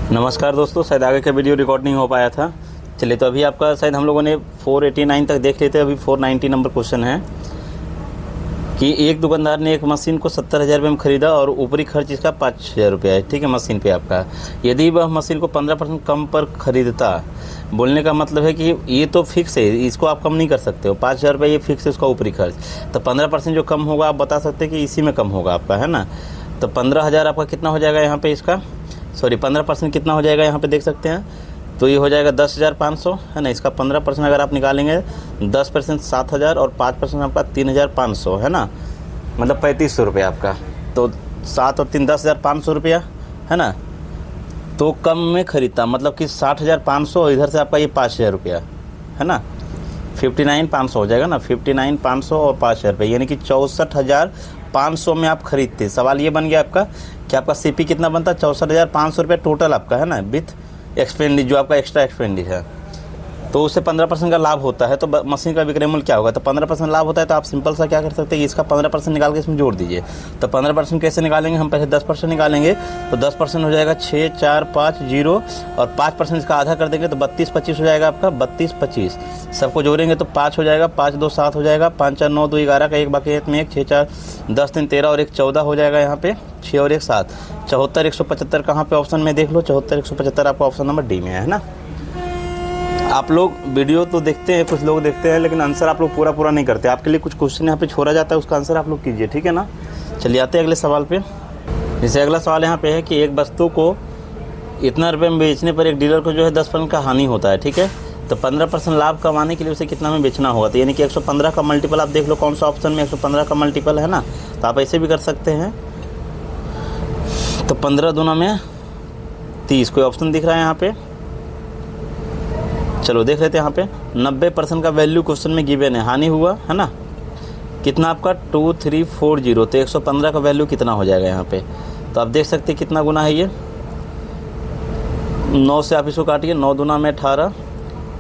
नमस्कार दोस्तों, शायद आगे का वीडियो रिकॉर्ड नहीं हो पाया था। चलिए, तो अभी आपका शायद हम लोगों ने 489 तक देख लेते हैं। अभी 490 नंबर क्वेश्चन है कि एक दुकानदार ने एक मशीन को 70,000 रुपये में ख़रीदा और ऊपरी खर्च इसका 5,000 रुपया है। ठीक है, मशीन पे आपका। यदि वह मशीन को 15% कम पर ख़रीदता, बोलने का मतलब है कि ये तो फिक्स है, इसको आप कम नहीं कर सकते हो। 5,000 रुपये ये फिक्स है उसका ऊपरी खर्च। तो 15% जो कम होगा आप बता सकते हैं कि इसी में कम होगा आपका, है ना। तो 15,000 आपका कितना हो जाएगा यहाँ पे, इसका 15% कितना हो जाएगा यहाँ पे देख सकते हैं। तो ये हो जाएगा 10,500, है ना। इसका 15% अगर आप निकालेंगे 10% 7,000 और 5% आपका 3,500, है ना। मतलब 3,500 रुपये आपका। तो 7 और 3 10,500 रुपया, है ना। तो कम में ख़रीदता मतलब कि 60,500 और इधर से आपका ये 5,000 रुपया, है ना। 59,500 हो जाएगा ना। 59,500 और 5,000 रुपये, यानी कि 64,500 में आप खरीदते। सवाल ये बन गया आपका कि आपका सीपी कितना बनता है, 64,500 रुपये टोटल आपका, है ना, विथ एक्सपेंडिच जो आपका एक्स्ट्रा एक्सपेंडिच है। तो उससे 15% का लाभ होता है। तो मशीन का विक्रय मूल्य क्या होगा, तो 15% लाभ होता है। तो आप सिंपल सा क्या कर सकते हैं, इसका 15% निकाल के इसमें जोड़ दीजिए। तो 15% कैसे निकालेंगे, हम पहले 10% निकालेंगे। तो 10% हो जाएगा 6, 4, 5, 0 और 5% इसका आधा कर देंगे तो 32, 25 हो जाएगा आपका। 32, 25 सबको जोड़ेंगे तो 5 हो जाएगा। 5, 2, 7 हो जाएगा। 5, 4, 9, 2, 11 का एक बाकी एक में 1, 6, 4, 10, 3, 13 और 1, 14 हो जाएगा यहाँ पे। 6 और 1, 7, 74, 175 कहाँ पे ऑप्शन में देख लो। 74, 175 आपका ऑप्शन नंबर डी में है ना। आप लोग वीडियो तो देखते हैं, कुछ लोग देखते हैं, लेकिन आंसर आप लोग पूरा नहीं करते। आपके लिए कुछ क्वेश्चन यहाँ पे छोड़ा जाता है, उसका आंसर आप लोग कीजिए, ठीक है ना। चलिए आते हैं अगले सवाल पे। जैसे अगला सवाल यहाँ पे है कि एक वस्तु को इतना रुपये में बेचने पर एक डीलर को जो है 10% का हानि होता है, ठीक है। तो 15% लाभ कमाने के लिए उसे कितना में बेचना होगा। तो यानी कि 115 का मल्टीपल आप देख लो कौन सा ऑप्शन में 115 का मल्टीपल है ना। तो आप ऐसे भी कर सकते हैं। तो 15 दूना में 30 कोई ऑप्शन दिख रहा है यहाँ पे। चलो देख लेते हैं यहाँ पे। 90% का वैल्यू क्वेश्चन में गिवन है, हानि हुआ है ना। कितना आपका 2340। तो 115 का वैल्यू कितना हो जाएगा यहाँ पे। तो आप देख सकते हैं कितना गुना है ये। 9 से आप इसको काटिए। 9 दूना में 18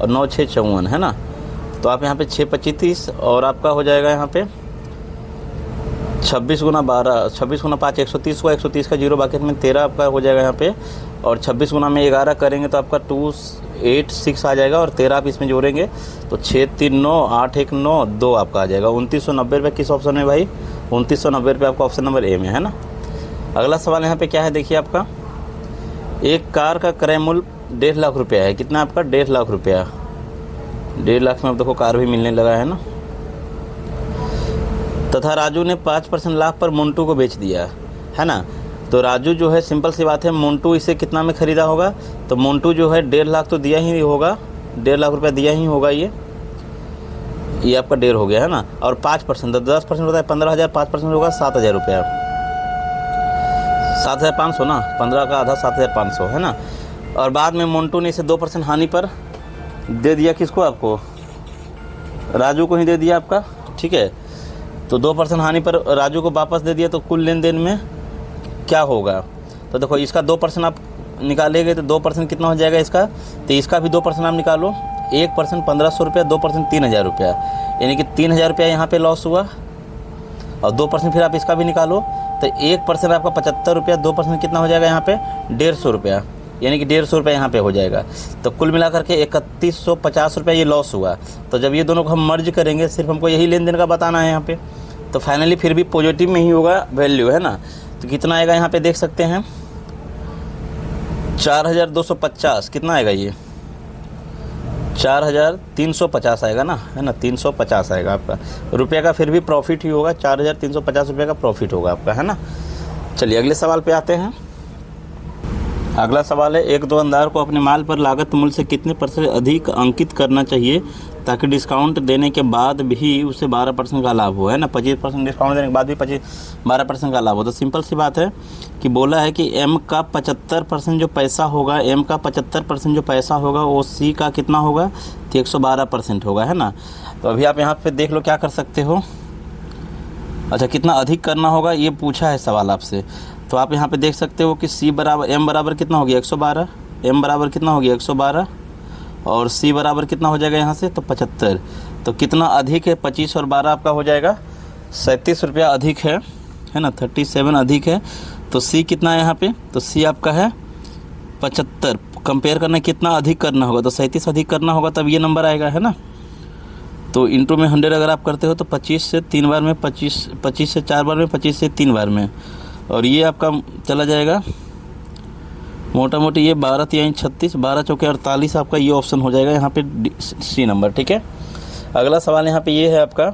और 9, 6, 54, है ना। तो आप यहाँ पे 6, 25, 30 और आपका हो जाएगा यहाँ पे 26 गुना 12, 26 गुना 5, 130 हुआ। 130 का जीरो बाकी में 13 आपका हो जाएगा यहाँ पे। और 26 गुना में 11 करेंगे तो आपका 286 आ जाएगा। और 13 आप इसमें जोड़ेंगे तो 6, 3, 9, 8, 1, 9, 2 आपका आ जाएगा। 2990 रुपये किस ऑप्शन में भाई, 2990 रुपये आपका ऑप्शन नंबर ए में, है ना। अगला सवाल यहाँ पे क्या है देखिए आपका। एक कार का क्रय मूल्य 1.5 लाख रुपया है। कितना आपका, 1.5 लाख रुपया। 1.5 लाख में अब देखो कार भी मिलने लगा है ना। तथा राजू ने 5% लाभ पर मोन्टू को बेच दिया, है ना। तो राजू जो है, सिंपल सी बात है, मोन्टू इसे कितना में ख़रीदा होगा। तो मोन्टू जो है 1.5 लाख तो दिया ही होगा, 1.5 लाख रुपया दिया ही होगा। ये आपका 1.5 हो गया, है ना। और 5% तो 10% होता है 15,000। 5% होगा 7,000 रुपया। 7,500 ना, 15 का आधा 7,500, है ना। और बाद में मोन्टू ने इसे 2% हानि पर दे दिया। किसको, आपको, राजू को ही दे दिया आपका, ठीक है। तो 2% हानि पर राजू को वापस दे दिया। तो कुल लेन देन में क्या होगा। तो देखो इसका 2% आप निकालेंगे तो 2% कितना हो जाएगा इसका। तो इसका भी 2% आप निकालो। 1% 1,500 रुपया, 2% 3,000 रुपया, यानी कि 3,000 रुपया यहाँ पे लॉस हुआ। और 2% फिर आप इसका भी निकालो तो 1% आपका 75 रुपया, 2% कितना हो जाएगा यहाँ पे 150 रुपया, यानी कि 150 रुपया यहाँ पे हो जाएगा। तो कुल मिलाकर के 3,150 रुपया ये लॉस हुआ। तो जब ये दोनों को हम मर्ज करेंगे, सिर्फ हमको यही लेन देन का बताना है यहाँ पे, तो फाइनली फिर भी पॉजिटिव में ही होगा वैल्यू, है ना। तो कितना आएगा यहाँ पे देख सकते हैं 4,250। कितना आएगा ये 4,350 आएगा ना, है ना। 350 आएगा आपका रुपये का, फिर भी प्रॉफिट ही होगा। 4,350 रुपये का प्रॉफिट होगा आपका, है ना। चलिए अगले सवाल पे आते हैं। अगला सवाल है, एक दुकानदार को अपने माल पर लागत मूल्य से कितने % अधिक अंकित करना चाहिए ताकि डिस्काउंट देने के बाद भी उसे 12% का लाभ हो, है ना। 25% डिस्काउंट देने के बाद भी 12% का लाभ हो। तो सिंपल सी बात है कि बोला है कि एम का 75% जो पैसा होगा, एम का 75% जो पैसा होगा वो सी का कितना होगा, तो 112% होगा, है ना। तो अभी आप यहाँ पे देख लो क्या कर सकते हो। अच्छा, कितना अधिक करना होगा ये पूछा है सवाल आपसे। तो आप यहाँ पे देख सकते हो कि सी बराबर एम बराबर कितना हो गया 112, एम बराबर कितना हो गया 112 और सी बराबर कितना हो जाएगा यहाँ से, तो 75। तो कितना अधिक है, 25 और 12 आपका हो जाएगा 37 रुपया अधिक है ना, 37 अधिक है। तो सी कितना है यहाँ पे, तो सी आपका है 75 कंपेयर करना, कितना अधिक करना होगा, तो 37 अधिक करना होगा तब ये नंबर आएगा, है ना। तो इंटू में 100 अगर आप करते हो तो 25 से 3 बार में, 25 से 4 बार में, 25 से 3 बार में, और ये आपका चला जाएगा मोटा मोटी ये 12 3 36, 12 चौके 48 आपका ये ऑप्शन हो जाएगा यहाँ पे सी नंबर, ठीक है। अगला सवाल यहाँ पे ये है आपका,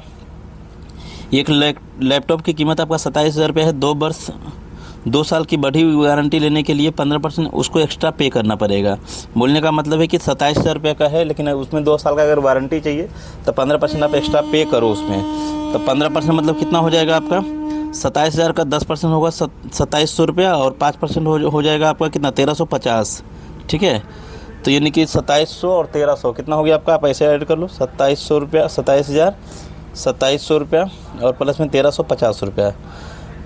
एक लैपटॉप की कीमत आपका 27,000 रुपये है। 2 साल की बढ़ी हुई वारंटी लेने के लिए 15% उसको एक्स्ट्रा पे करना पड़ेगा। बोलने का मतलब है कि 27,000 रुपये का है, लेकिन उसमें 2 साल का अगर वारंटी चाहिए तो 15% आप एक्स्ट्रा पे करो उसमें। तो 15% मतलब कितना हो जाएगा आपका, 27,000 का 10% होगा 2700 रुपया, और 5% हो जाएगा आपका कितना, 1350, ठीक है। तो यानी कि 2700 और 1300 कितना हो गया आपका, आप ऐसे ऐड कर लो, 2700 रुपया, 27,000, 2700 रुपया और प्लस में 1350 रुपया।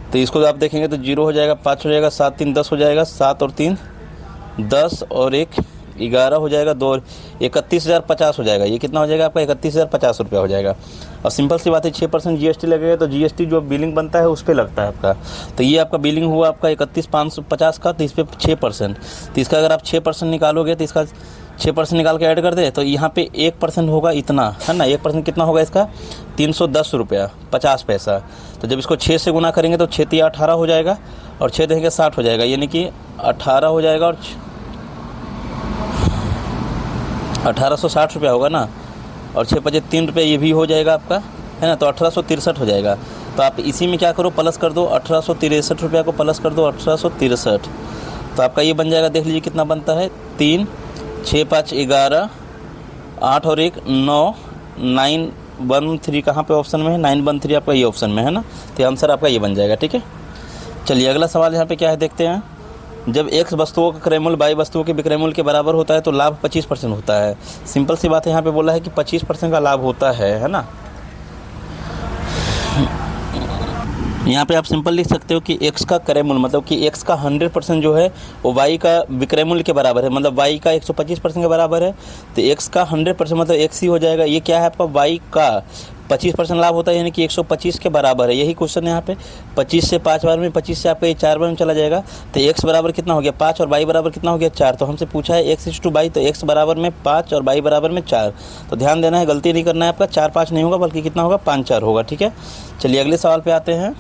तो इसको आप देखेंगे तो 0 हो जाएगा, 5 हो जाएगा, 7 3 10 हो जाएगा, 7 और 3 10 और 1 11 हो जाएगा, 2 31,050 हो जाएगा। ये कितना हो जाएगा आपका, 31,050 रुपया हो जाएगा। और सिंपल सी बात है, 6% जीएसटी लगेगा, तो जीएसटी जो बिलिंग बनता है उस पर लगता है आपका। तो ये आपका बिलिंग हुआ आपका 31,550 का, तो इस पर 6%, तो इसका अगर आप 6% निकालोगे तो इसका 6% निकाल के ऐड कर दे तो यहाँ पे 1% होगा इतना, है ना। 1% कितना होगा इसका, 310 रुपया 50 पैसा। तो जब इसको 6 से गुना करेंगे तो 6 3 18 हो जाएगा, और 6 देंगे 60 हो जाएगा, यानी कि 18 हो जाएगा, और 1860 रुपया होगा ना, और 6 5 3 रुपये ये भी हो जाएगा आपका, है ना। तो 1863 हो जाएगा। तो आप इसी में क्या करो, प्लस कर दो, 1863 रुपया को प्लस कर दो 1863, तो आपका ये बन जाएगा। देख लीजिए कितना बनता है, 3 6 5 11 8 और 1 9 913 कहाँ पे ऑप्शन में है, 913 आपका ये ऑप्शन में है ना। तो आंसर आपका ये बन जाएगा, ठीक है। चलिए अगला सवाल यहाँ पे क्या है देखते हैं। जब x वस्तुओं का क्रय मूल्य y वस्तुओं के विक्रय मूल्य के बराबर होता है तो लाभ 25% होता है। सिंपल सी बात है, यहाँ पे बोला है कि 25% का लाभ होता है ना। यहाँ पे आप सिंपल लिख सकते हो कि x का क्रय मूल्य, मतलब कि x का 100% जो है वो y का विक्रय मूल्य के बराबर है, मतलब y का 125% के बराबर है। तो x का 100% मतलब x ही हो जाएगा। ये क्या है आपका, y का 25% लाभ होता है, यानी कि 125 के बराबर है। यही क्वेश्चन है यहाँ पे। 25 से 5 बार में, 25 से आपका ये 4 बार में चला जाएगा। तो x बराबर कितना हो गया 5 और y बराबर कितना हो गया 4। तो हमसे पूछा है x/y, तो x बराबर में 5 और y बराबर में 4। तो ध्यान देना है, गलती नहीं करना है आपका, 4 5 नहीं होगा बल्कि कितना होगा 5 4 होगा, ठीक है। चलिए अगले सवाल पे आते हैं।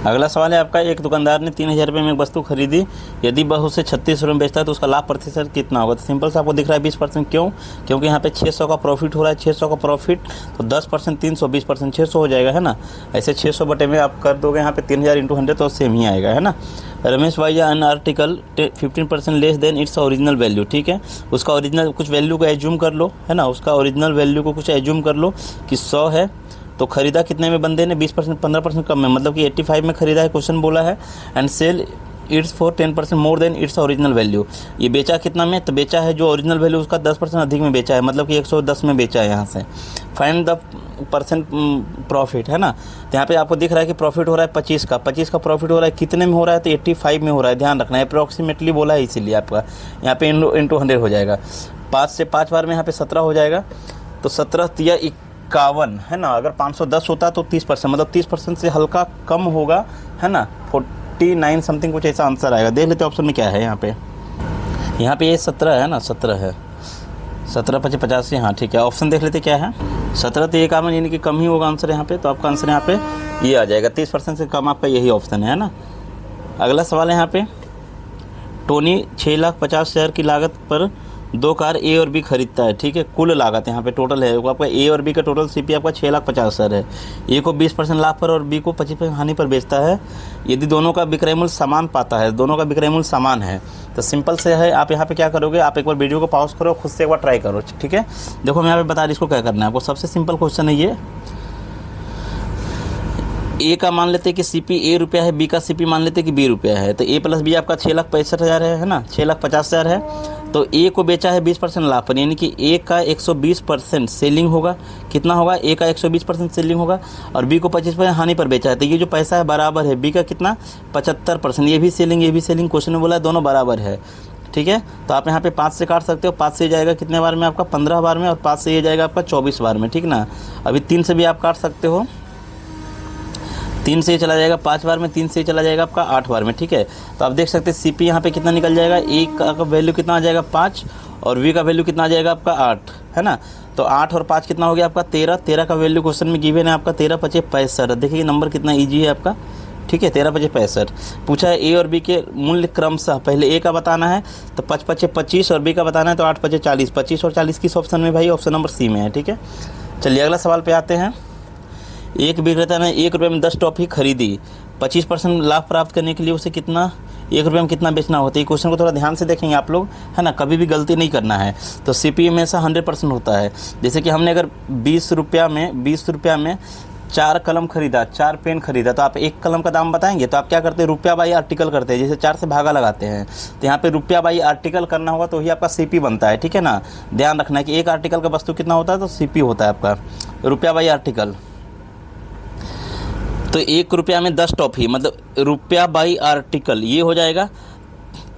अगला सवाल है आपका, एक दुकानदार ने 3,000 रुपये में एक वस्तु खरीदी, यदि वह उसे 36 रुपये में बेचता है तो उसका लाभ प्रतिशत कितना होगा। तो सिंपल से आपको दिख रहा है 20%। क्यों, क्योंकि यहाँ पे 600 का प्रॉफिट हो रहा है। 600 का प्रॉफिट तो 10% 300, 20% 600 हो जाएगा, है ना। ऐसे 600 बटे में आप कर दोगे यहाँ पे 3,000 × 100 तो सेम ही आएगा, है ना। रमेश भाई या an article 15% less than its original value, ठीक है। उसका ओरिजिनल कुछ वैल्यू को एज्यूम कर लो, है ना। उसका ओरिजिनल वैल्यू को कुछ एज्यूम कर लो कि 100 है, तो खरीदा कितने में बंदे ने, 20% 15% कम में, मतलब कि 85 में खरीदा है, क्वेश्चन बोला है। And sell its for 10% more than its original value. ये बेचा कितना में, तो बेचा है जो ओरिजिनल वैल्यू उसका 10% अधिक में बेचा है, मतलब कि 110 में बेचा है यहाँ से। फाइंड द परसेंट प्रॉफिट, है ना। तो यहाँ पे आपको दिख रहा है कि प्रॉफिट हो रहा है 25 का प्रॉफिट हो रहा है, कितने में हो रहा है, तो 85 में हो रहा है। ध्यान रखना है, अप्रॉक्सीमेटली बोला है, इसीलिए आपका यहाँ पे इंटू 100 हो जाएगा। 5 से 5 बार में यहाँ पे 17 हो जाएगा, तो 17 तिया 51, है ना। अगर 510 होता तो 30%, मतलब 30% से हल्का कम होगा, है ना। 49 समथिंग कुछ ऐसा आंसर आएगा। देख लेते ऑप्शन में क्या है। यहाँ पे ये 17 है ना, 17 है, 17 5 85, हाँ ठीक है। ऑप्शन देख लेते क्या है, 17 तो 51 यानी कि कम ही होगा आंसर यहाँ पे। तो आपका आंसर यहाँ पे ये आ जाएगा, 30% से कम आपका यही ऑप्शन है ना। अगला सवाल है यहाँ पे, टोनी 6,50,000 की लागत पर 2 कार ए और बी खरीदता है, ठीक है। कुल लागत यहाँ पे टोटल है आपका, ए और बी का टोटल सीपी आपका 6,50,000 है। ए को 20% लाभ पर और बी को 25% हानि पर बेचता है। यदि दोनों का विक्रय मूल्य समान पाता है, दोनों का विक्रय मूल्य समान है, तो सिंपल से है, आप यहाँ पे क्या करोगे, आप एक बार वीडियो को पॉज करो, खुद से एक बार ट्राई करो, ठीक है। देखो मैं यहाँ पे बता रही इसको क्या करना है आपको। सबसे सिंपल क्वेश्चन है ये, ए का मान लेते हैं कि सीपी ए रुपया है, बी का सीपी मान लेते हैं कि बी रुपया है। तो ए प्लस बी आपका 6,65,000 है ना, 6,50,000 है। तो ए को बेचा है 20% लाभ पर, यानी कि ए का 120% सेलिंग होगा। कितना होगा, ए का 120% सेलिंग होगा, और बी को 25% हानि पर बेचा है। तो ये जो पैसा है बराबर है, बी का कितना 75%, ये भी सेलिंग क्वेश्चन में बोला है दोनों बराबर है, ठीक है। तो आप यहाँ पे 5 से काट सकते हो। 5 से जाएगा कितने बार में आपका 15 बार में, और 5 से ये जाएगा आपका 24 बार में, ठीक ना। अभी 3 से भी आप काट सकते हो। 3 से चला जाएगा 5 बार में, 3 से चला जाएगा आपका 8 बार में, ठीक है। तो आप देख सकते हैं CP यहाँ पे कितना निकल जाएगा, ए का वैल्यू कितना आ जाएगा 5 और V का वैल्यू कितना आ जाएगा आपका 8, है ना। तो 8 और 5 कितना हो गया आपका 13, 13 का वैल्यू क्वेश्चन में गिवन है आपका 13 5 65। देखिए नंबर कितना ईजी है आपका, ठीक है। 13 5 65 पूछा है। ए और बी के मूल्य क्रमशः, पहले ए का बताना है तो 5 5 25 और बी का बताना है तो 8 5 40। 25 और 40 किस ऑप्शन में भाई, ऑप्शन नंबर सी में है, ठीक है। चलिए अगला सवाल पे आते हैं। एक विक्रेता ने 1 रुपये में 10 टॉफ़ी खरीदी, 25% लाभ प्राप्त करने के लिए उसे कितना 1 रुपये में कितना बेचना होता है। ये क्वेश्चन को थोड़ा ध्यान से देखेंगे आप लोग, है ना, कभी भी गलती नहीं करना है। तो CP में ऐसा 100% होता है। जैसे कि हमने अगर 20 रुपया में 4 कलम खरीदा, 4 पेन खरीदा, तो आप 1 कलम का दाम बताएंगे तो आप क्या करते हैं, रुपया बाई आर्टिकल करते हैं, जैसे 4 से भागा लगाते हैं। तो यहाँ पे रुपया बाई आर्टिकल करना होगा तो ही आपका CP बनता है, ठीक है ना। ध्यान रखना है कि 1 आर्टिकल का वस्तु कितना होता है तो CP होता है आपका रुपया बाई आर्टिकल। तो 1 रुपया में 10 टॉफ़ी मतलब रुपया बाई आर्टिकल ये हो जाएगा।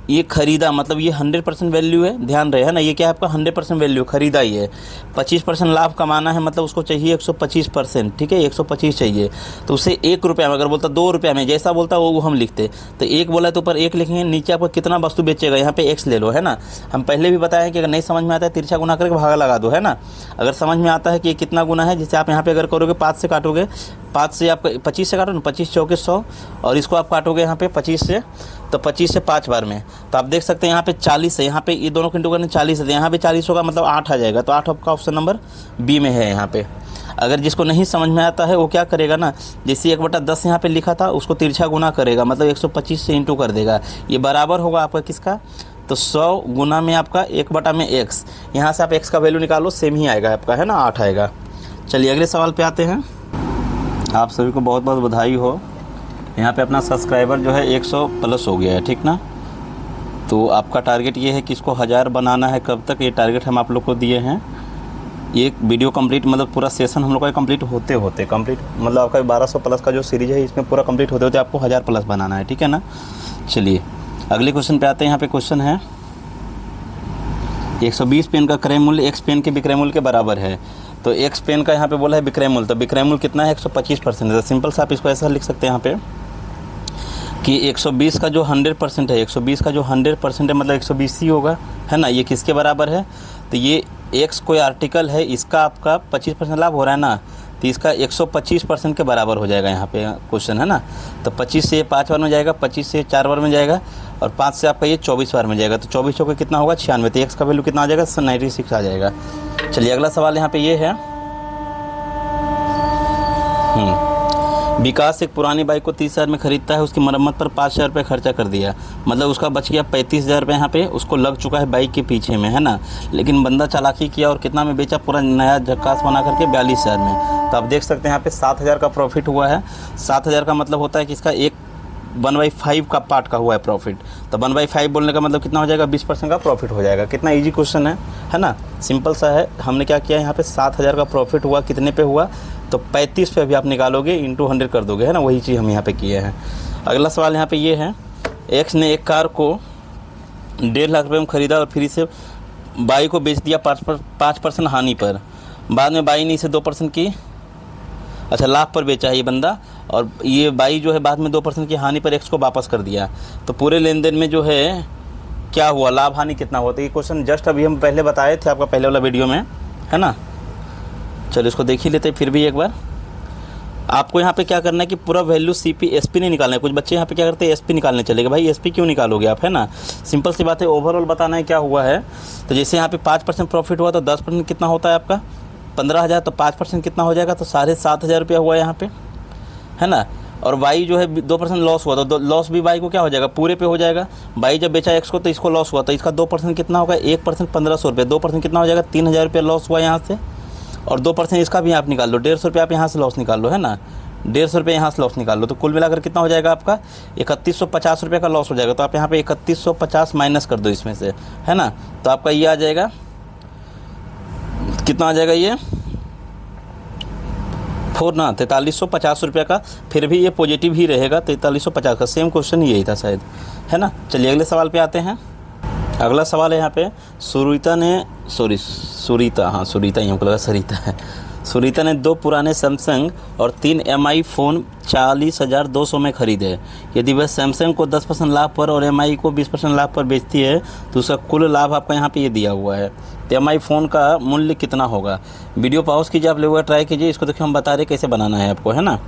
ये खरीदा मतलब ये 100% वैल्यू है, ध्यान रहे, है ना। ये क्या है आपका 100% वैल्यू खरीदा ही है। 25% लाभ कमाना है मतलब उसको चाहिए 125%, ठीक है, 125 चाहिए। तो उसे 1 रुपया में, अगर बोलता 2 रुपया में, जैसा बोलता वो हम लिखते। तो 1 बोला तो ऊपर 1 लिखेंगे, नीचे आपको कितना वस्तु बेचेगा यहाँ पे X ले लो, है ना। हम पहले भी बताया कि अगर नहीं समझ में आता है तिरछा गुना करके भागा लगा दो, है ना। अगर समझ में आता है कि कितना गुना है, जैसे आप यहाँ पे अगर करोगे 5 से काटोगे, 5 से आपका 25 से काटो ना, 25 चौके 100 और इसको आप काटोगे यहाँ पे 25 से, तो 25 से 5 बार में। तो आप देख सकते हैं यहाँ पे 40 है, यहाँ पे ये दोनों इंटू करने 40 है, तो यहाँ पे 40 होगा मतलब 8 आ जाएगा। तो 8 आपका ऑप्शन नंबर बी में है यहाँ पे। अगर जिसको नहीं समझ में आता है वो क्या करेगा ना, जैसे 1/10 यहाँ पे लिखा था उसको तिरछा गुना करेगा, मतलब 125 से इंटू कर देगा। ये बराबर होगा आपका किसका, तो 100 गुना में आपका 1/x। यहाँ से आप x का वैल्यू निकालो, सेम ही आएगा आपका, है ना, 8 आएगा। चलिए अगले सवाल पे आते हैं। आप सभी को बहुत बहुत बधाई हो, यहाँ पे अपना सब्सक्राइबर जो है 100 प्लस हो गया है, ठीक ना। तो आपका टारगेट ये है कि इसको 1000 बनाना है। कब तक, ये टारगेट हम आप लोग को दिए हैं। ये वीडियो कंप्लीट मतलब पूरा सेशन हम लोग का कंप्लीट होते मतलब आपका 1200 प्लस का जो सीरीज़ है इसमें पूरा कंप्लीट होते होते आपको 1000 प्लस बनाना है, ठीक है ना। चलिए अगले क्वेश्चन पे आते हैं। यहाँ पे क्वेश्चन है 120 पेन का क्रय मूल्य x पेन के विक्रय मूल्य के बराबर है। तो x पेन का यहाँ पे बोला है विक्रय मूल्य, तो विक्रय मूल्य कितना है 125%। तो सिंपल से आप इसको ऐसा लिख सकते हैं यहाँ पे कि 120 का जो 100% है, 120 का जो 100% है मतलब 120 ही होगा, है ना। ये किसके बराबर है, तो ये x कोई आर्टिकल है, इसका आपका 25% लाभ हो रहा है ना, तो इसका 125% के बराबर हो जाएगा यहाँ पे क्वेश्चन, है ना। तो 25 से 5 बार में जाएगा, 25 से 4 बार में जाएगा और 5 से आपका ये 24 बार में जाएगा। तो 24 चौके कितना होगा 96, तो x का वैल्यू कितना आ जाएगा 96 आ जाएगा। चलिए अगला सवाल यहाँ पे ये है। विकास एक पुरानी बाइक को 30,000 में खरीदता है, उसकी मरम्मत पर 5,000 रुपये खर्चा कर दिया, मतलब उसका बच गया 35,000 रुपये यहाँ पे उसको लग चुका है बाइक के पीछे में, है ना। लेकिन बंदा चालाकी किया और कितना में बेचा, पूरा नया झक्कास बना करके 42,000 में। तो आप देख सकते हैं यहाँ पे 7,000 का प्रॉफिट हुआ है। 7,000 का मतलब होता है कि इसका एक 1/5 का पार्ट का हुआ है प्रॉफिट। तो 1/5 बोलने का मतलब कितना हो जाएगा 20% का प्रॉफिट हो जाएगा। कितना इजी क्वेश्चन है ना, सिंपल सा है। हमने क्या किया यहाँ पे 7,000 का प्रॉफिट हुआ, कितने पे हुआ, तो 35 पे भी आप निकालोगे, इंटू 100 कर दोगे, है ना। वही चीज़ हम यहाँ पे किए हैं। अगला सवाल यहाँ पे ये है, एक्स ने एक कार को 1.5 लाख रुपये में ख़रीदा और फिर इसे बाई को बेच दिया 5% हानि पर। बाद में बाई ने इसे 2% की लाभ पर बेचा है ये बंदा, और ये बाई जो है बाद में 2% की हानि पर एक्स को वापस कर दिया। तो पूरे लेन देन में जो है क्या हुआ, लाभ हानि कितना हुआ। तो ये क्वेश्चन जस्ट अभी हम पहले बताए थे आपका पहले वाला वीडियो में, है ना। चलो इसको देख ही लेते फिर भी एक बार। आपको यहाँ पे क्या करना है कि पूरा वैल्यू CP SP नहीं निकालना है। कुछ बच्चे यहाँ पे क्या करते हैं SP निकालने चलेगा, भाई SP क्यों निकालोगे आप, है ना। सिंपल सी बात है, ओवरऑल बताना है क्या हुआ है। तो जैसे यहाँ पे 5% प्रॉफिट हुआ तो 10% कितना होता है आपका 15,000, तो 5% कितना हो जाएगा, तो 7,500 रुपया हुआ यहाँ पे, है ना। और वाई जो है 2% लॉस हुआ, तो लॉस भी वाई को क्या हो जाएगा पूरे पे हो जाएगा। वाई जब बेचा एक्स को तो इसको लॉस हुआ, तो इसका 2% कितना होगा 1% 1,500 रुपये, 2% कितना हो जाएगा 3,000 रुपये लॉस हुआ यहाँ से। और 2% इसका भी आप निकाल लो, 150 रुपये आप यहाँ से लॉस निकाल लो, है ना। 150 रुपये यहाँ से लॉस निकाल लो, तो कुल मिलाकर कितना हो जाएगा आपका 3,150 रुपये का लॉस हो जाएगा। तो आप यहाँ पे 3,150 माइनस कर दो इसमें से, है ना। तो आपका ये आ जाएगा, कितना आ जाएगा ये 4,4350 रुपये का। फिर भी ये पॉजिटिव ही रहेगा, 4350 का। सेम क्वेश्चन यही था शायद, है ना। चलिए अगले सवाल पे आते हैं। अगला सवाल है यहाँ पे, सुरीता ही हमको लगा सरिता है। सुनीता ने 2 पुराने सैमसंग और 3 एमआई फ़ोन 40,200 में खरीदे। यदि वह सैमसंग को 10% लाभ पर और एमआई को 20% लाभ पर बेचती है तो उसका कुल लाभ आपका यहाँ पे ये दिया हुआ है। तो एमआई फ़ोन का मूल्य कितना होगा? वीडियो पॉज कीजिए, आप लोग ट्राई कीजिए। इसको देखिए हम बता रहे कैसे बनाना है आपको, है ना।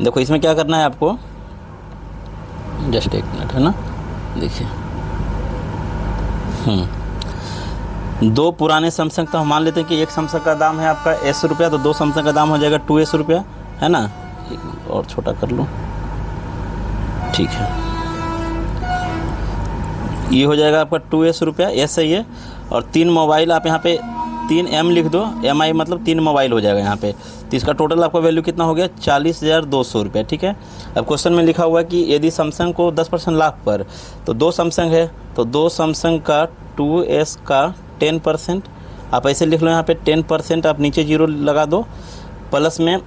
देखो इसमें क्या करना है आपको, जस्ट 1 मिनट, है ना। देखिए 2 पुराने सैमसंग, तो हम मान लेते हैं कि एक सैमसंग का दाम है आपका S रुपया, तो 2 सैमसंग का दाम हो जाएगा 2S रुपया, है ना। और छोटा कर लूँ, ठीक है। ये हो जाएगा आपका 2S रुपया, S है ये। और 3 मोबाइल आप यहाँ पे 3M लिख दो, MI मतलब 3 मोबाइल हो जाएगा यहाँ पे। तो इसका टोटल आपका वैल्यू कितना हो गया? 40,200 रुपया, ठीक है। अब क्वेश्चन में लिखा हुआ है कि यदि सैमसंग को 10% लाभ पर, तो 2 सैमसंग है तो 2 सैमसंग का 2S का 10%, आप ऐसे लिख लो यहाँ पे 10%, आप नीचे 0 लगा दो, प्लस में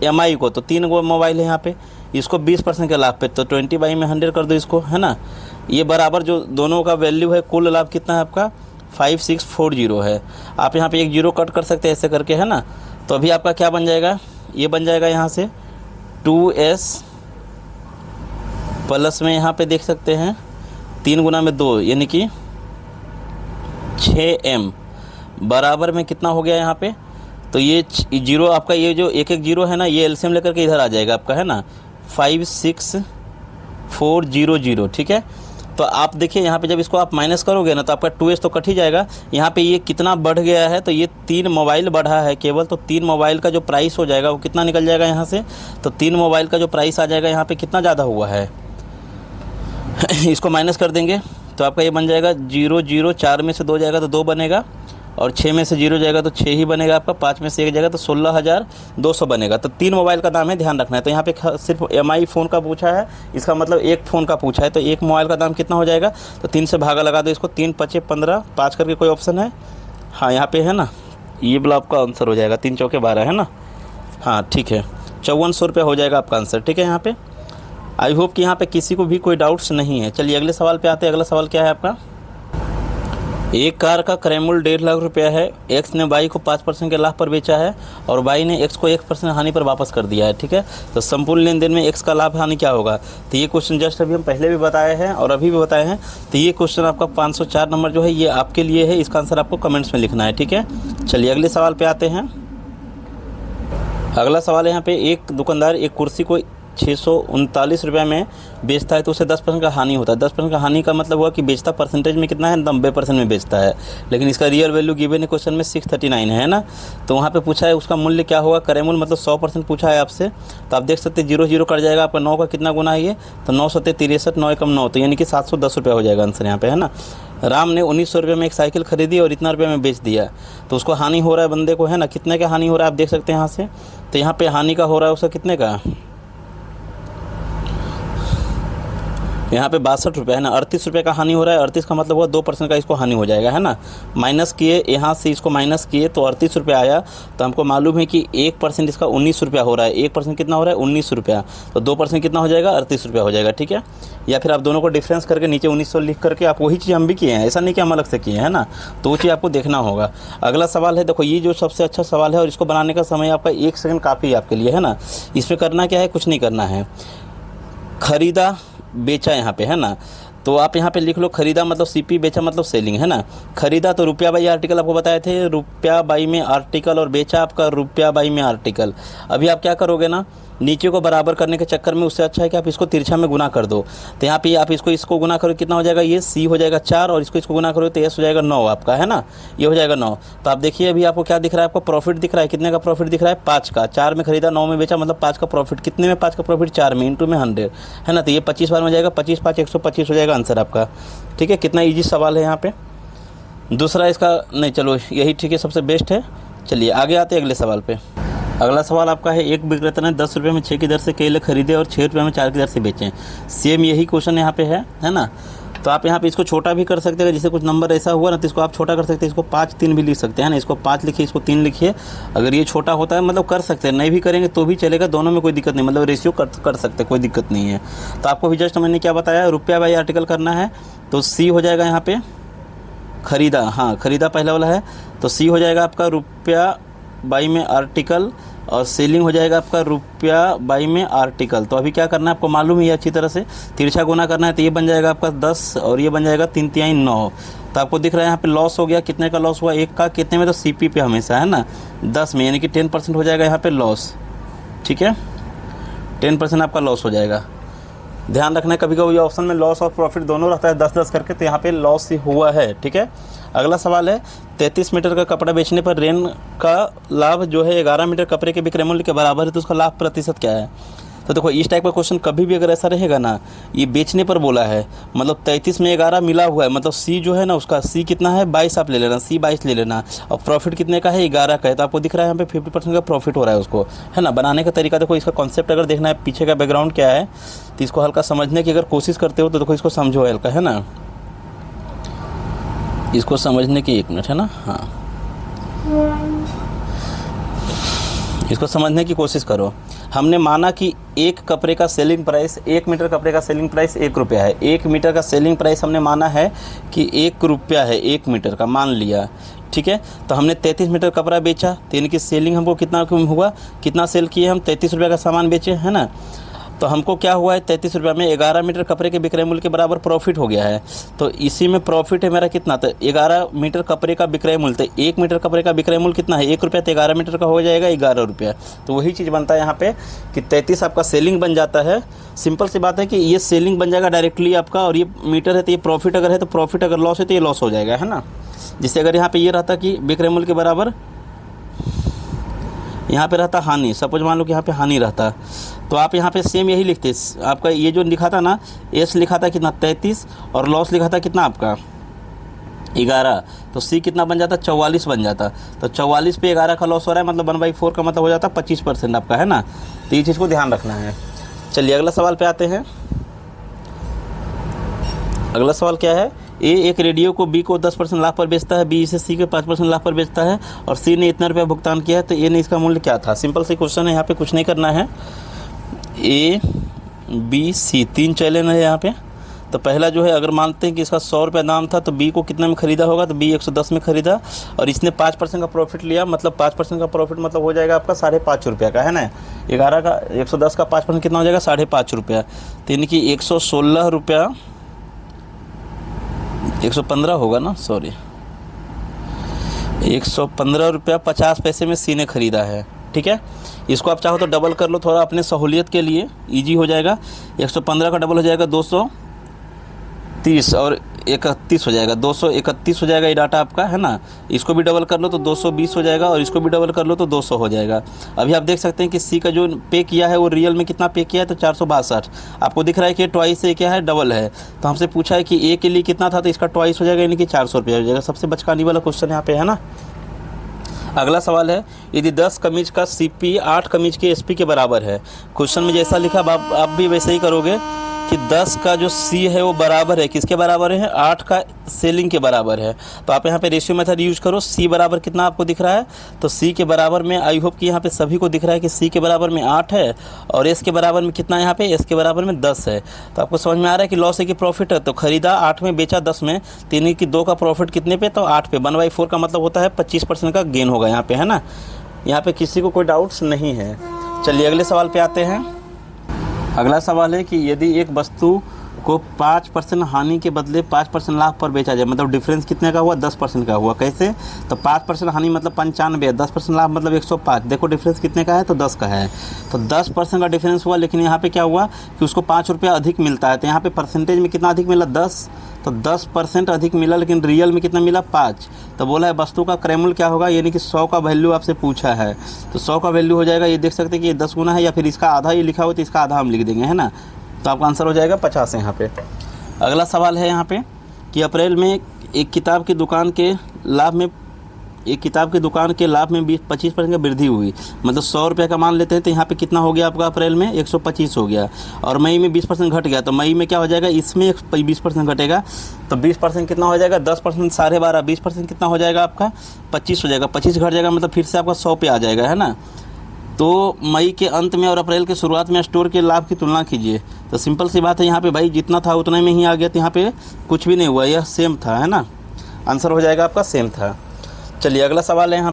MI को, तो 3 गो मोबाइल है यहाँ पे, इसको 20% के लाभ पे, तो 20/100 कर दो इसको, है ना। ये बराबर जो दोनों का वैल्यू है, कुल लाभ कितना है आपका? 5640 है। आप यहाँ पे एक 0 कट कर सकते हैं ऐसे करके, है ना। तो अभी आपका क्या बन जाएगा? ये बन जाएगा यहाँ से 2S प्लस में यहाँ पे देख सकते हैं 3 गुना में 2 यानी कि 6M बराबर में कितना हो गया यहाँ पे? तो ये 0 आपका, ये जो एक 0 है ना, ये एलसीएम लेकर के इधर आ जाएगा आपका, है ना, 56400, ठीक है। तो आप देखिए यहाँ पे जब इसको आप माइनस करोगे ना तो आपका 2S तो कट ही जाएगा। यहाँ पे ये कितना बढ़ गया है? तो ये 3 मोबाइल बढ़ा है केवल, तो 3 मोबाइल का जो प्राइस हो जाएगा वो कितना निकल जाएगा यहाँ से? तो 3 मोबाइल का जो प्राइस आ जाएगा यहाँ पे कितना ज़्यादा हुआ है इसको माइनस कर देंगे तो आपका ये बन जाएगा 0 0, 4 में से 2 जाएगा तो 2 बनेगा, और 6 में से 0 जाएगा तो 6 ही बनेगा आपका, 5 में से 1 जाएगा तो 16,200 बनेगा। तो 3 मोबाइल का दाम है, ध्यान रखना है। तो यहाँ पे सिर्फ MI फ़ोन का पूछा है, इसका मतलब एक फ़ोन का पूछा है, तो एक मोबाइल का दाम कितना हो जाएगा? तो 3 से भागा लगा दो इसको, 3 5 15, 5 करके कोई ऑप्शन है? हाँ यहाँ पे है ना, ये वाला आपका आंसर हो जाएगा, 3 चौके 12, है ना। हाँ ठीक है, 5400 रुपये हो जाएगा आपका आंसर, ठीक है। यहाँ पे आई होप कि यहाँ पे किसी को भी कोई डाउट्स नहीं है। चलिए अगले सवाल पे आते हैं। अगला सवाल क्या है आपका? एक कार का क्रय मूल्य 1.5 लाख रुपया है। एक्स ने वाई को 5% के लाभ पर बेचा है और वाई ने एक्स को 1% हानि पर वापस कर दिया है, ठीक है। तो संपूर्ण लेन देन में एक्स का लाभ हानि क्या होगा? तो ये क्वेश्चन जस्ट अभी हम पहले भी बताए हैं और अभी भी बताए हैं। तो ये क्वेश्चन आपका 504 नंबर जो है ये आपके लिए है, इसका आंसर आपको कमेंट्स में लिखना है, ठीक है। चलिए अगले सवाल पर आते हैं। अगला सवाल है यहाँ पे, एक दुकानदार एक कुर्सी को 639 रुपये में बेचता है तो उसे 10% का हानि होता है। 10% का हानि का मतलब हुआ कि बेचता परसेंटेज में कितना है? 90% में बेचता है, लेकिन इसका रियल वैल्यू गिवन है क्वेश्चन में 639 है ना। तो वहाँ पे पूछा है उसका मूल्य क्या होगा? क्रय मूल्य मतलब 100% पूछा है आपसे। तो आप देख सकते हैं 0 0 कट जाएगा आपका, 9 का कितना गुना है ये? तो 9 7 63, 9 एकम 9, तो यानी कि 710 रुपये हो जाएगा आंसर यहाँ पे, है ना। राम ने 1900 रुपये में एक साइकिल खरीदी और इतना रुपये में बेच दिया, तो उसको हानि हो रहा है बंदे को, है ना। कितने का हानि हो रहा है आप देख सकते हैं यहाँ से। तो यहाँ पे हानि का हो रहा है उसका कितने का? यहाँ पे 62 रुपये, है ना। 38 रुपये का हानि हो रहा है। 38 का मतलब हुआ 2% का इसको हानि हो जाएगा, है ना। माइनस किए, यहाँ से इसको माइनस किए तो 38 रुपये आया। तो हमको मालूम है कि 1% इसका 19 रुपया हो रहा है। 1% कितना हो रहा है? 19 रुपया। तो 2% कितना हो जाएगा? 38 रुपया हो जाएगा, ठीक है। या फिर आप दोनों को डिफरेंस करके नीचे 1900 लिख करके आप वही चीज़ हम भी किए हैं, ऐसा नहीं कि हम अलग से किए हैं ना। तो वो चीज़ आपको देखना होगा। अगला सवाल है, देखो ये जो सबसे अच्छा सवाल है और इसको बनाने का समय आपका 1 सेकंड काफ़ी है आपके लिए, है ना। इसमें करना क्या है? कुछ नहीं करना है। खरीदा बेचा यहाँ पे, है ना। तो आप यहाँ पे लिख लो खरीदा मतलब CP, बेचा मतलब सेलिंग, है ना। खरीदा तो रुपया बाई आर्टिकल आपको बताए थे, रुपया बाई में आर्टिकल, और बेचा आपका रुपया बाई में आर्टिकल। अभी आप क्या करोगे ना, नीचे को बराबर करने के चक्कर में उससे अच्छा है कि आप इसको तिरछा में गुना कर दो। तो यहाँ पे आप इसको गुना करो, कितना हो जाएगा? ये C हो जाएगा 4 और इसको गुना करो तो S हो जाएगा 9 आपका, है ना। ये हो जाएगा 9। तो आप देखिए अभी आपको क्या दिख रहा है? आपको प्रॉफिट दिख रहा है। कितने का प्रॉफिट दिख रहा है? 5 का। 4 में खरीदा, 9 में बेचा, मतलब 5 का प्रॉफिट। कितने में 5 का प्रॉफिट? 4 में, इंटू में 100, है ना। तो ये 25 बार में जाएगा, 25 5 125 हो जाएगा आंसर आपका, ठीक है। कितना ईजी सवाल है यहाँ पे। दूसरा इसका नहीं, चलो यही ठीक है, सबसे बेस्ट है। चलिए आगे आते हैं अगले सवाल पे। अगला सवाल आपका है, एक विक्रेता ने 10 रुपये में 6 की दर से केले खरीदे और 6 रुपये में 4 की दर से बेचे। सेम यही क्वेश्चन यहाँ पे है ना। तो आप यहाँ पे इसको छोटा भी कर सकते हैं, जैसे कुछ नंबर ऐसा हुआ ना तो इसको आप छोटा कर सकते हैं। इसको 5 3 भी लिख सकते हैं ना, इसको 5 लिखिए, इसको 3 लिखिए। अगर ये छोटा होता है मतलब कर सकते हैं, नहीं भी करेंगे तो भी चलेगा, दोनों में कोई दिक्कत नहीं, मतलब रेशियो कर सकते हैं, कोई दिक्कत नहीं है। तो आपको भी जस्ट मैंने क्या बताया, रुपया बाई आर्टिकल करना है। तो C हो जाएगा यहाँ पे खरीदा, हाँ खरीदा पहला वाला है, तो C हो जाएगा आपका रुपया बाई में आर्टिकल और सेलिंग हो जाएगा आपका रुपया बाई में आर्टिकल। तो अभी क्या करना है आपको मालूम ही है अच्छी तरह से, तिरछा गुना करना है। तो ये बन जाएगा आपका 10 और ये बन जाएगा 3 तिहाई 9। तो आपको दिख रहा है यहाँ पे लॉस हो गया, कितने का लॉस हुआ, 1 का, कितने में, तो सीपी पे हमेशा है ना 10 में, यानी कि 10% हो जाएगा यहाँ पे लॉस। ठीक है, 10% आपका लॉस हो जाएगा। ध्यान रखना है कभी कभी ऑप्शन में लॉस और प्रॉफिट दोनों रहता है 10-10 करके, तो यहाँ पे लॉस ही हुआ है। ठीक है, अगला सवाल है 33 मीटर का कपड़ा बेचने पर रेन का लाभ जो है 11 मीटर कपड़े के विक्रय मूल्य के बराबर है, तो उसका लाभ प्रतिशत क्या है। तो देखो इस टाइप का क्वेश्चन कभी भी अगर ऐसा रहेगा ना, ये बेचने पर बोला है, मतलब 33 में 11 मिला हुआ है, मतलब सी जो है ना उसका सी कितना है 22 आप ले लेना, सी 22 ले लेना, और प्रॉफिट कितने का है 11 का है। तो आपको दिख रहा है यहाँ पे 50% का प्रॉफिट हो रहा है उसको, है ना। बनाने का तरीका देखो, इसका कॉन्सेप्ट अगर देखना है पीछे का बैकग्राउंड क्या है, तो इसको हल्का समझने की अगर कोशिश करते हो तो देखो इसको समझो हल्का, है ना, इसको समझने की 1 मिनट, है ना, हाँ, इसको समझने की कोशिश करो। हमने माना कि एक कपड़े का सेलिंग प्राइस, 1 मीटर कपड़े का सेलिंग प्राइस 1 रुपया है। 1 मीटर का सेलिंग प्राइस हमने माना है कि 1 रुपया है, 1 मीटर का मान लिया। ठीक है, तो हमने 33 मीटर कपड़ा बेचा, तो यानी कि सेलिंग हमको कितना हुआ, कितना सेल किए हम, 33 रुपये का सामान बेचे, है ना। तो हमको क्या हुआ है 33 रुपये में 11 मीटर कपड़े के विक्रय मूल्य के बराबर प्रॉफिट हो गया है। तो इसी में प्रॉफिट है मेरा कितना, तो 11 मीटर कपड़े का विक्रय मूल्य, तो 1 मीटर कपड़े का विक्रय मूल्य कितना है 1 रुपया, तो 11 मीटर का हो जाएगा 11 रुपया। तो वही चीज़ बनता है यहाँ पे कि 33 आपका सेलिंग बन जाता है। सिंपल सी बात है कि ये सेलिंग बन जाएगा डायरेक्टली आपका, और ये मीटर है तो ये प्रॉफिट अगर है तो प्रॉफिट, अगर लॉस है तो ये लॉस हो जाएगा, है ना। जिससे अगर यहाँ पे ये रहता कि विक्रय मूल्य के बराबर, यहाँ पे रहता हानि, सपोज मान लो कि यहाँ पे हानि रहता, तो आप यहाँ पे सेम यही लिखते, आपका ये जो लिखा था ना, एस लिखा था कितना 33 और लॉस लिखा था कितना आपका 11, तो सी कितना बन जाता 44 बन जाता। तो 44 पे 11 का लॉस हो रहा है, मतलब 1/4 का मतलब हो जाता 25% आपका, है ना। तो ये चीज़ को ध्यान रखना है। चलिए अगला सवाल पे आते हैं। अगला सवाल क्या है, ए एक रेडियो को बी को 10% लाभ पर बेचता है, बी इसे सी के 5% लाभ पर बेचता है, और सी ने इतना रुपया भुगतान किया है, तो ए ने इसका मूल्य क्या था। सिंपल सी क्वेश्चन है, यहाँ पे कुछ नहीं करना है। ए बी सी 3 चैलेंज है यहाँ पे। तो पहला जो है, अगर मानते हैं कि इसका 100 रुपये दाम था, तो बी को कितने में ख़रीदा होगा, तो बी 110 में ख़रीदा, और इसने 5% का प्रॉफिट लिया, मतलब 5% का प्रॉफिट मतलब हो जाएगा आपका 5.5 रुपया का, है ना। 11 का 110 का 5% कितना हो जाएगा 5.5 रुपया, तो यानी कि 116 रुपया, 115 होगा ना, सॉरी 115 रुपया 50 पैसे में सी ने ख़रीदा है। ठीक है, इसको आप चाहो तो डबल कर लो थोड़ा अपने सहूलियत के लिए, इजी हो जाएगा। 115 का डबल हो जाएगा 230 और 31 हो जाएगा, 231 हो जाएगा ये डाटा आपका, है ना। इसको भी डबल कर लो तो 220 हो जाएगा, और इसको भी डबल कर लो तो 200 हो जाएगा। अभी आप देख सकते हैं कि सी का जो पे किया है वो रियल में कितना पे किया है, तो 462। आपको दिख रहा है कि ट्वाइस से क्या है, डबल है। तो हमसे पूछा है कि ए के लिए कितना था, तो इसका ट्वाइस हो जाएगा, यानी कि 400 रुपया हो जाएगा। सबसे बचकानी वाला क्वेश्चन यहाँ पे, है ना। अगला सवाल है, यदि 10 कमीज का सीपी 8 कमीज के एसपी के बराबर है। क्वेश्चन में जैसा लिखा आप भी वैसे ही करोगे कि 10 का जो सी है वो बराबर है, किसके बराबर है, 8 का सेलिंग के बराबर है। तो आप यहाँ पे रेशियो मेथड यूज करो। सी बराबर कितना आपको दिख रहा है, तो सी के बराबर में, आई होप कि यहाँ पे सभी को दिख रहा है कि सी के बराबर में 8 है, और एस के बराबर में कितना है, यहाँ पे एस के बराबर में 10 है। तो आपको समझ में आ रहा है कि लॉस है कि प्रॉफिट है। तो खरीदा 8 में, बेचा 10 में, तीन की 2 का प्रॉफिट कितने पे, तो 8 पे। 1/4 का मतलब होता है 25% का गेन होगा यहाँ पे, है ना। यहाँ पे किसी को कोई डाउट्स नहीं है। चलिए अगले सवाल पे आते हैं। अगला सवाल है कि यदि एक वस्तु को 5% हानि के बदले 5% लाभ पर बेचा जाए, मतलब डिफरेंस कितने का हुआ, 10% का हुआ। कैसे, तो 5% हानि मतलब 95 है, 10% लाभ मतलब 105। देखो डिफरेंस कितने का है, तो 10 का है। तो 10% का डिफरेंस हुआ, लेकिन यहाँ पे क्या हुआ कि उसको 5 रुपया अधिक मिलता है। तो यहाँ पे परसेंटेज में कितना अधिक मिला, 10, तो 10% अधिक मिला, लेकिन रियल में कितना मिला, 5। तो बोला है वस्तु का क्रय मूल्य क्या होगा, यानी कि 100 का वैल्यू आपसे पूछा है, तो 100 का वैल्यू हो जाएगा, ये देख सकते हैं कि ये 10 गुना है, या फिर इसका आधा ये लिखा हो तो इसका आधा हम लिख देंगे, है ना। तो आपका आंसर हो जाएगा 50 है यहाँ पे। अगला सवाल है यहाँ पे कि अप्रैल में एक किताब की दुकान के लाभ में, एक किताब की दुकान के लाभ में 25% की वृद्धि हुई, मतलब 100 रुपये का मान लेते हैं, तो यहाँ पे कितना हो गया आपका, अप्रैल में 125 हो गया, और मई में 20% घट गया। तो मई में क्या हो जाएगा, इसमें 20% घटेगा, तो 20% कितना हो जाएगा, 10% 12.5, 20% कितना हो जाएगा आपका 25 हो जाएगा, 25 घट जाएगा, मतलब फिर से आपका 100 पे आ जाएगा, है ना। तो मई के अंत में और अप्रैल के शुरुआत में स्टोर के लाभ की तुलना कीजिए। तो सिंपल सी बात है, यहाँ पे भाई जितना था उतना में ही आ गया, तो यहाँ पे कुछ भी नहीं हुआ, यह सेम था, है ना। आंसर हो जाएगा आपका सेम था। चलिए अगला सवाल है यहाँ